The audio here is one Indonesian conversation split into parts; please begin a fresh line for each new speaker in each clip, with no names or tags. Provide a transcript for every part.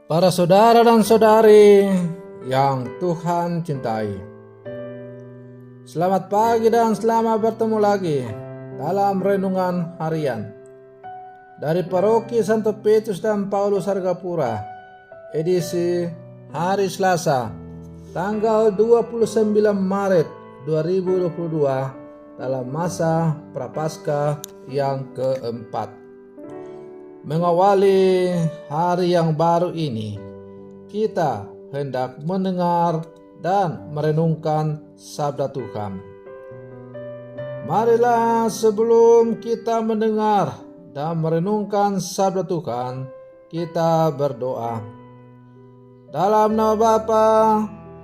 Para saudara dan saudari yang Tuhan cintai, selamat pagi dan selamat bertemu lagi dalam renungan harian dari Paroki Santo Petrus dan Paulus Hargapura, edisi hari Selasa, tanggal 29 Maret 2022 dalam masa Prapaskah yang keempat. Mengawali hari yang baru ini, kita hendak mendengar dan merenungkan sabda Tuhan. Marilah sebelum kita mendengar dan merenungkan sabda Tuhan, kita berdoa. Dalam nama Bapa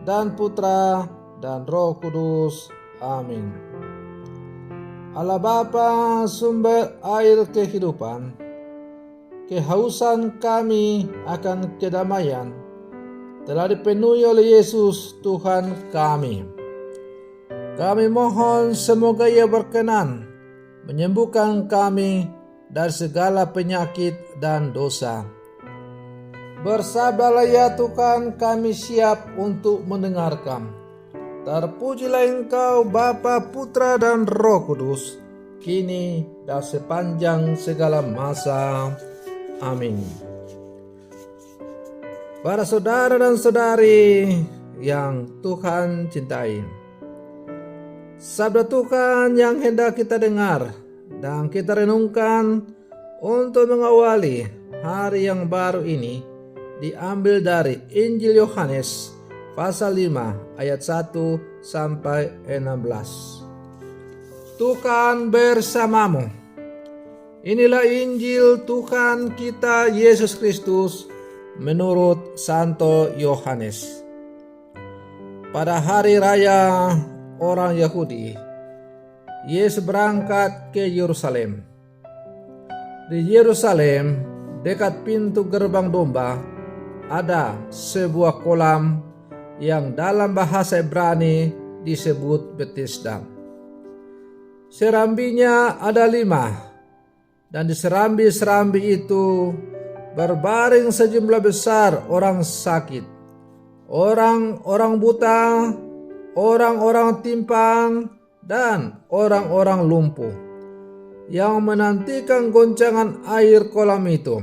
dan Putra dan Roh Kudus. Amin. Allah Bapa, sumber air kehidupan, kehausan kami akan kedamaian telah dipenuhi oleh Yesus Tuhan kami. Kami mohon semoga Ia berkenan menyembuhkan kami dari segala penyakit dan dosa. Bersabdalah ya Tuhan, kami siap untuk mendengarkan. Terpujilah Engkau Bapa, Putra dan Roh Kudus, kini dan sepanjang segala masa. Amin. Para saudara dan saudari yang Tuhan cintai, sabda Tuhan yang hendak kita dengar dan kita renungkan untuk mengawali hari yang baru ini diambil dari Injil Yohanes pasal 5 ayat 1 sampai 16. Tuhan bersamamu. Inilah Injil Tuhan kita Yesus Kristus menurut Santo Yohanes. Pada hari raya orang Yahudi, Yesus berangkat ke Yerusalem. Di Yerusalem, dekat pintu gerbang domba, ada sebuah kolam yang dalam bahasa Ibrani disebut Betesda. Serambinya ada 5. Dan di serambi-serambi itu berbaring sejumlah besar orang sakit, orang-orang buta, orang-orang timpang, dan orang-orang lumpuh yang menantikan goncangan air kolam itu.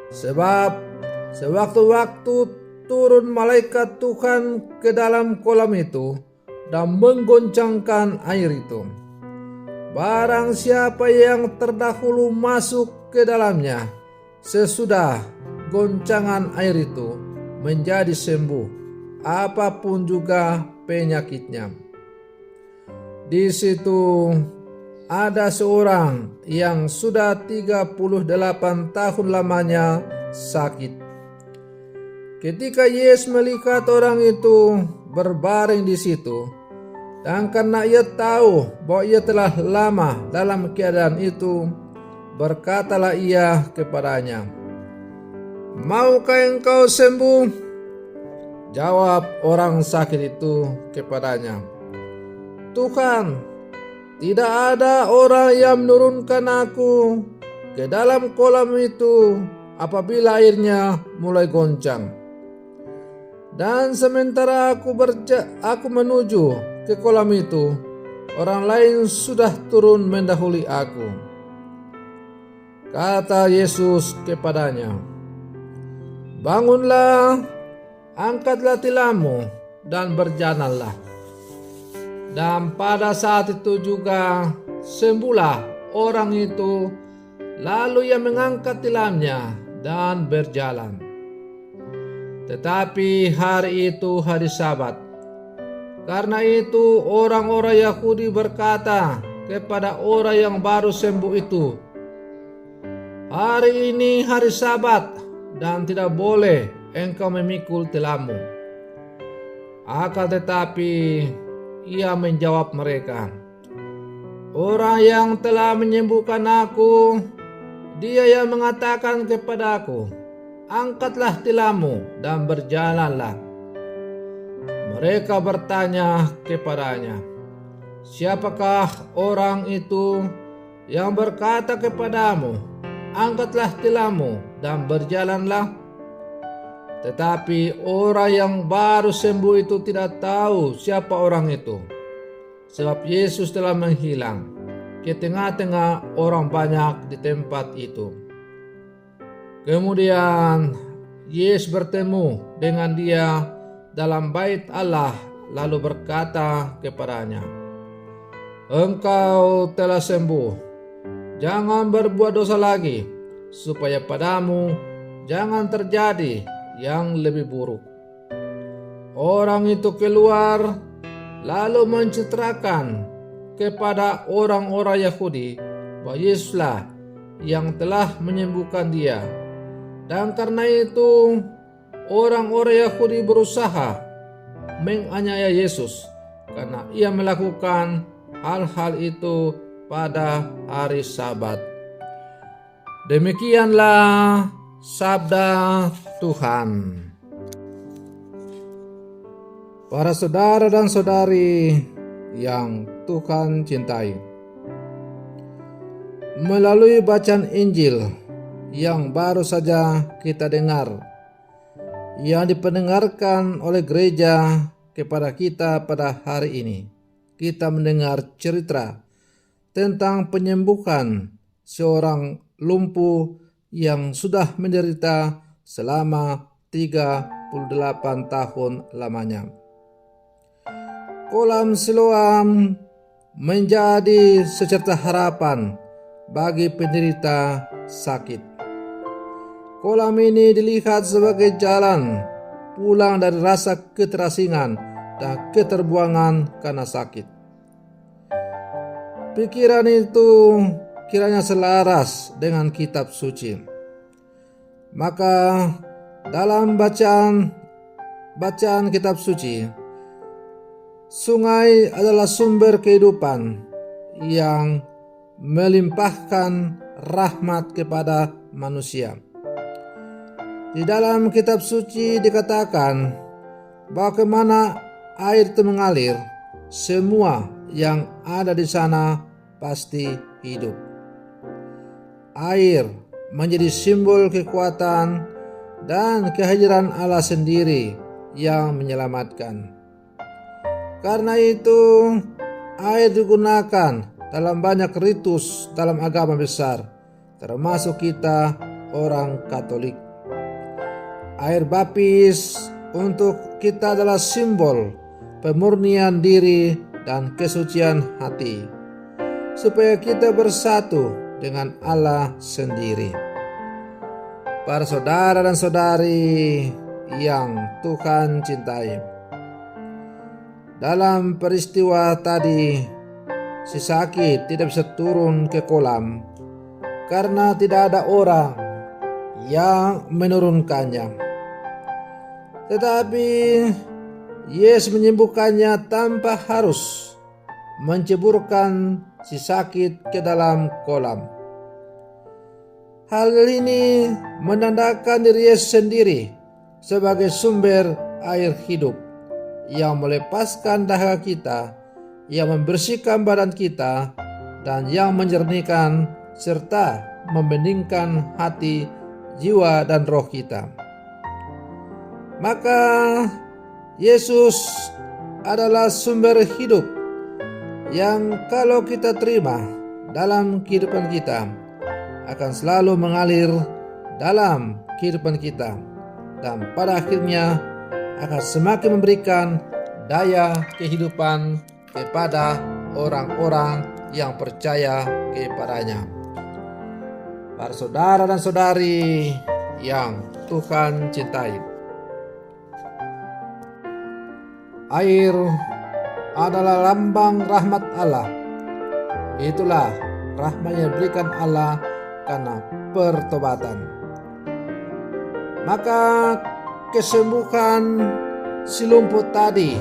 Sebab sewaktu-waktu turun malaikat Tuhan ke dalam kolam itu dan menggoncangkan air itu. Barang siapa yang terdahulu masuk ke dalamnya, sesudah goncangan air itu menjadi sembuh, apapun juga penyakitnya. Di situ ada seorang yang sudah 38 tahun lamanya sakit. Ketika Yesus melihat orang itu berbaring di situ, dan karena ia tahu bahwa ia telah lama dalam keadaan itu, berkatalah ia kepadanya, "Maukah engkau sembuh?" Jawab orang sakit itu kepadanya, "Tuhan, tidak ada orang yang menurunkan aku ke dalam kolam itu apabila airnya mulai goncang. Dan sementara aku menuju ke kolam itu, orang lain sudah turun mendahului aku." Kata Yesus kepadanya, "Bangunlah, angkatlah tilammu dan berjalanlah." Dan pada saat itu juga sembuhlah orang itu, lalu ia mengangkat tilamnya dan berjalan. Tetapi hari itu hari Sabat. Karena itu orang-orang Yahudi berkata kepada orang yang baru sembuh itu, "Hari ini hari Sabat dan tidak boleh engkau memikul tilammu." Akan tetapi ia menjawab mereka, "Orang yang telah menyembuhkan aku, dia yang mengatakan kepadaku, 'Angkatlah tilammu dan berjalanlah.'" Mereka bertanya kepadanya, "Siapakah orang itu yang berkata kepadamu, 'Angkatlah tilammu dan berjalanlah'?" Tetapi orang yang baru sembuh itu tidak tahu siapa orang itu, sebab Yesus telah menghilang ke tengah-tengah orang banyak di tempat itu. Kemudian Yesus bertemu dengan dia dalam bait Allah, lalu berkata kepadanya, "Engkau telah sembuh, jangan berbuat dosa lagi, supaya padamu jangan terjadi yang lebih buruk." Orang itu keluar lalu menceritakan kepada orang-orang Yahudi bahwa Yesuslah yang telah menyembuhkan dia. Dan karena itu orang-orang Yahudi berusaha menganiaya Yesus karena ia melakukan hal-hal itu pada hari Sabat. Demikianlah sabda Tuhan. Para saudara dan saudari yang Tuhan cintai, melalui bacaan Injil yang baru saja kita dengar, yang dipendengarkan oleh gereja kepada kita pada hari ini, kita mendengar cerita tentang penyembuhan seorang lumpuh yang sudah menderita selama 38 tahun lamanya. Kolam Siloam menjadi secerca harapan bagi penderita sakit. Kolam ini dilihat sebagai jalan pulang dari rasa keterasingan dan keterbuangan karena sakit. Pikiran itu kiranya selaras dengan kitab suci. Maka dalam bacaan kitab suci, sungai adalah sumber kehidupan yang melimpahkan rahmat kepada manusia. Di dalam kitab suci dikatakan bagaimana air itu mengalir, semua yang ada di sana pasti hidup. Air menjadi simbol kekuatan dan kehadiran Allah sendiri yang menyelamatkan. Karena itu, air digunakan dalam banyak ritus dalam agama besar, termasuk kita orang Katolik. Air baptis untuk kita adalah simbol pemurnian diri dan kesucian hati, supaya kita bersatu dengan Allah sendiri. Para saudara dan saudari yang Tuhan cintai, dalam peristiwa tadi, si sakit tidak bisa turun ke kolam karena tidak ada orang yang menurunkannya. Tetapi Yesus menyembuhkannya tanpa harus menceburkan si sakit ke dalam kolam. Hal ini menandakan diri Yesus sendiri sebagai sumber air hidup yang melepaskan dahaga kita, yang membersihkan badan kita, dan yang menjernihkan serta membeningkan hati, jiwa, dan roh kita. Maka Yesus adalah sumber hidup yang kalau kita terima dalam kehidupan kita akan selalu mengalir dalam kehidupan kita, dan pada akhirnya akan semakin memberikan daya kehidupan kepada orang-orang yang percaya kepadanya. Para saudara dan saudari yang Tuhan cintai, air adalah lambang rahmat Allah. Itulah rahmat yang diberikan Allah karena pertobatan. Maka kesembuhan si lumpuh tadi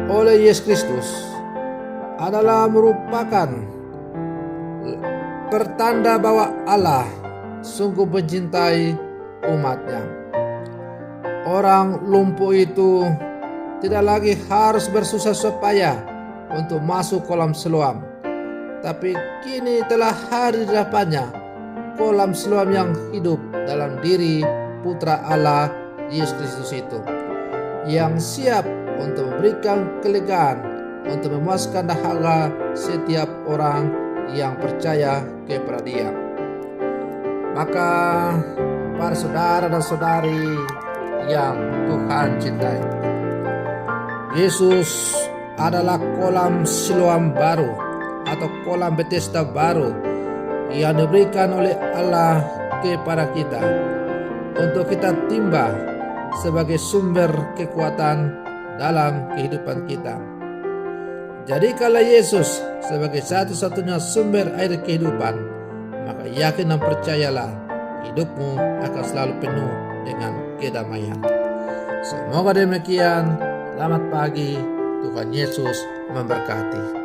oleh Yesus Kristus adalah merupakan pertanda bahwa Allah sungguh mencintai umatnya. Orang lumpuh itu tidak lagi harus bersusah payah untuk masuk kolam Siloam, tapi kini telah hadir di hadapannya kolam Siloam yang hidup dalam diri Putra Allah Yesus Kristus itu, yang siap untuk memberikan kelegaan, untuk memuaskan dahaga setiap orang yang percaya kepada Dia. Maka para saudara dan saudari yang Tuhan cintai, Yesus adalah kolam Siloam baru atau kolam Bethesda baru yang diberikan oleh Allah kepada kita untuk kita timba sebagai sumber kekuatan dalam kehidupan kita. Jadikanlah Yesus sebagai satu-satunya sumber air kehidupan, maka yakin dan percayalah hidupmu akan selalu penuh dengan kedamaian. Semoga demikian. Selamat pagi, Tuhan Yesus memberkati.